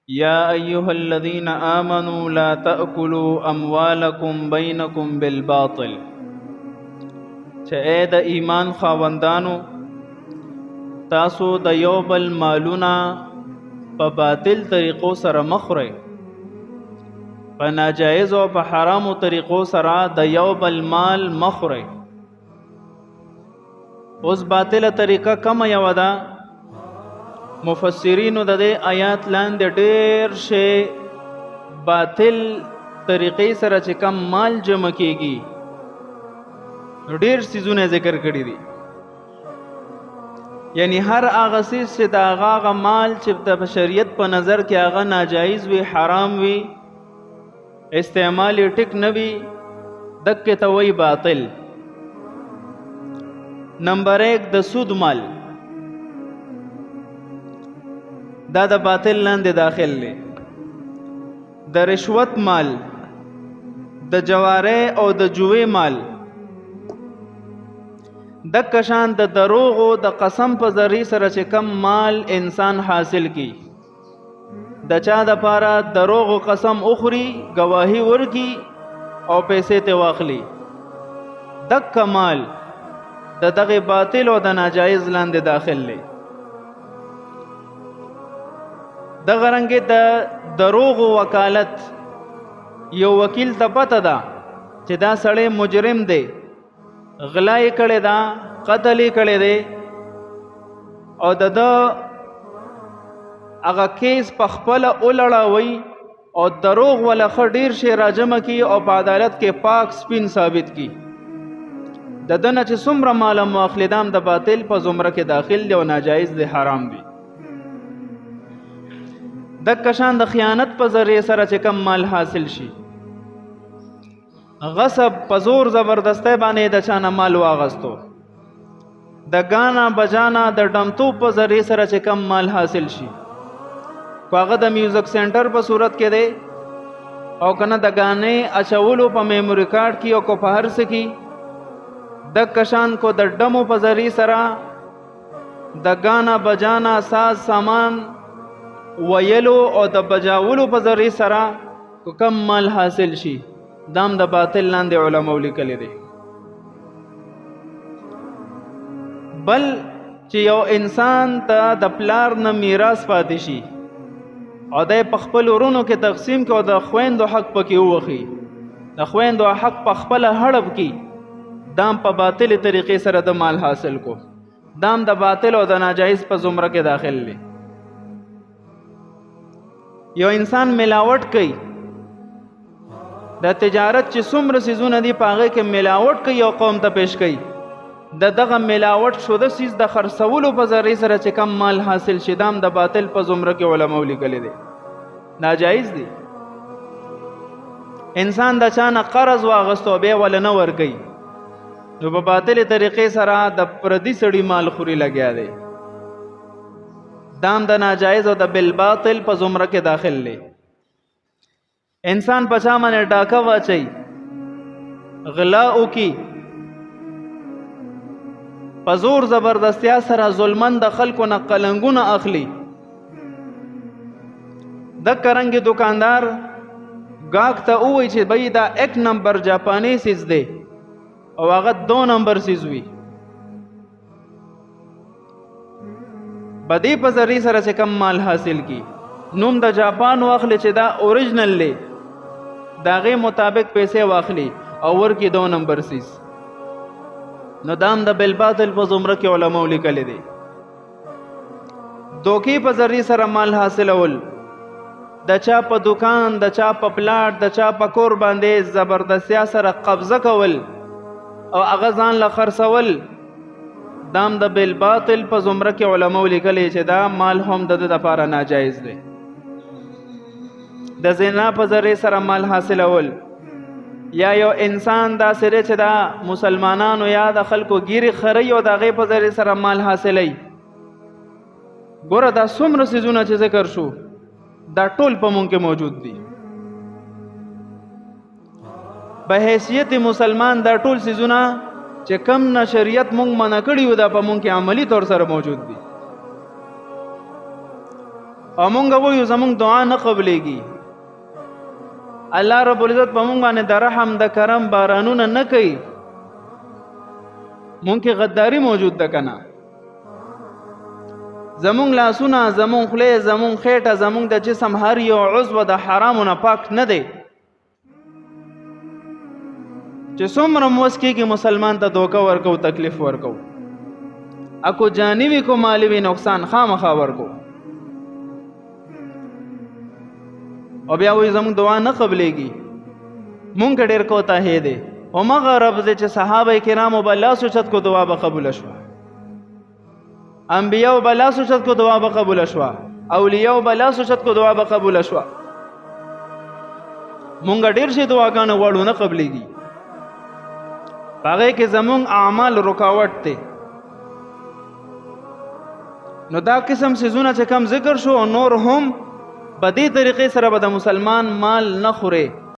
يا أيها الذين آمنوا لا تأكلوا أموالكم بينكم بالباطل. چې اے د ایمان خاوندانو، تاسو د یو بل مالونه په باطل طریقو سره مخورئ، په ناجایز او په حرامو طریقو سره د یو بل مال مخورئ. اوس باطله طریقه کومه یوه ده؟ مفسرینو د دې آیات لاندې ډېر شی باطل طریقې سره چې کم مال جمع کیږي نو ډېر څیزونه ذکر کړي دي. یعنی هر هغه څیز چې د هغه مال چې د شریعت په نظر کې هغه ناجایز وي، حرام وي، استعمال یې ټیک نه وي، دکې ته وایي باطل. نمبر 1 د سود مال، دا د باطل لاندې داخل دی. د رشوت مال، د جواره او د جوې مال، د کشان د دروغ او د قسم په ذریعه سره چې کم مال انسان حاصل کی، د چا د پاره دروغ او قسم اخري، گواهی ورکی او پیسې ته واخلي، د کمال د دغه باطل او د ناجایز لاندې داخل دی. د غرنګ د دروغ وکالت، یو وکیل ته پته ده چې دا سړی مجرم دی، غلا یې کړې ده، قتل یې کړی دی، او د هغه کیس په خپله ولړوي او دروغ ولا ښه ډېر شی راجمع کی او په عدالت کې پاک سپین ثابت کی. د ده نه چې څومره مال مواخلې دام د باطل په زمره کې داخل دی او ناجایز دی، حرام دی. د کشان د خیانت په ذریعه سره چې کم مال حاصل شي، غصب په زور زبردستی باندې د چانه مال واغستو، د گانا بجانا د ډمتو په ذریعه سره چې کم مال حاصل شي، کو هغه د میوزک سنټر په صورت کې دی او کنه د غانې اچولو په میموري کارت کې او کو په هر څه کې، د کشان کو د ډمو په ذریعه سره د گانا بجانا ساز سامان ویلو او د بجاولو په ذریعه سره کو کم مال حاصل شي، دام د باطل لاندې علماء لیکلي دي. بل چې یو انسان ته د پلار نه میراث پاتې شي او د په خپل ورونو کې تقسیم کې او د خويندو حق پکې ووخي، د خويندو حق په خپل هړب کې، دام په باطل طریقې سره د مال حاصل کو، دام د باطل او د ناجایز په زمره کې داخل دی. یو انسان ملاوٹ کوي، د تجارت چې څومره سیزونه دي په هغه کې ملاوٹ کوي او قوم ته پیش کوي، د دغه ملاوٹ شوده سیز د خرڅولو په ذریعه سره چې کم مال حاصل شي، دام د باطل په زمره کې علماء لیکلي دي، ناجایز دي. انسان د چانه قرض واغستو بیا ول نه ورکوي نو په باطل طریقې سره د پردي سړي مال خوري لګیا دی، دام د ناجایز او د بالباطل په زمره کې داخل دی. انسان پچا باندې ډاکه واچي، غلا وکي، په زور زبردستیا سره ظلمن د خلکو نه قلنګونه اخلي، د کرنګ دکاندار گاک ته وایي چې بھئی دا 1 نمبر جاپانی سیز دی او هغه 2 نمبر سیز وي، بدی په ذریعه سره چې کم مال حاصل کی، نوم د جاپان واخلي چې دا اوریجنل دی، داغه مطابق پیسې واخلي او ورکی 2 نمبر سیز، نو دام د بالباطل په زمره کې علماء لیکلي دي. دوکې په ذریعه سره مال حاصلول، د چا په دکان، د چا په پلاټ، د چا په کور باندې زبردستیا سره قبضه کول او هغه ځان له خرڅول، دام د بالباطل په زمره کې علماء لیکلي چې دا مال هم د لپاره ناجایز دی. د زنا په ذریعه سره مال حاصلول، یا یو انسان دا سره چې دا مسلمانانو یا د خلکو ګیری خري او د غي په ذریعه سره مال حاصلای، ګوره دا څومره سيزونه چې ذکر شو دا ټول په مونږ کې موجود دي. به حیثیت مسلمان دا ټول سيزونه چې کم نه شریعت مونږ منع کړی و دا په مونږ کې عملی طور سره موجود دي. او مونږ وایو زمونږ دعا نه قبلېږي. الله رب العزت په مونږ باندې د رحم د کرم بارانونه نه کوي. مونږ کې غداری موجود ده کنه. زمونږ لاسونه، زمونږ خولې، زمونږ خېټه، زمونږ د جسم هر یو عضو د حرامو نه پاک نه دی چې څومره موس کېږي مسلمان ته دوکه ورکو، تکلیف ورکو، اکو جانی وي کو مالی وي نقصان خامخا ورکو. او بیا وایي زمونږ دعا نه قبلېږي. مونږ ډېر کوتاهی دی. همغه رب دی چې صحابه کرامو به لاس اوچت کو دعا به قبوله شوه، انبیاو به لاس اوچت کو دعا به قبوله شوه، اولیاو به لاس اوچت کو دعا به قبوله شوه. مونږ ډېر شي دعاګانې غواړو نه قبلېږي. په هغې کې زمونږ اعمال رکاوټ دی. نو دا قسم څیزونه چې کم ذکر شو، نور هم په دې طریقې سره به د مسلمان مال نه خوري.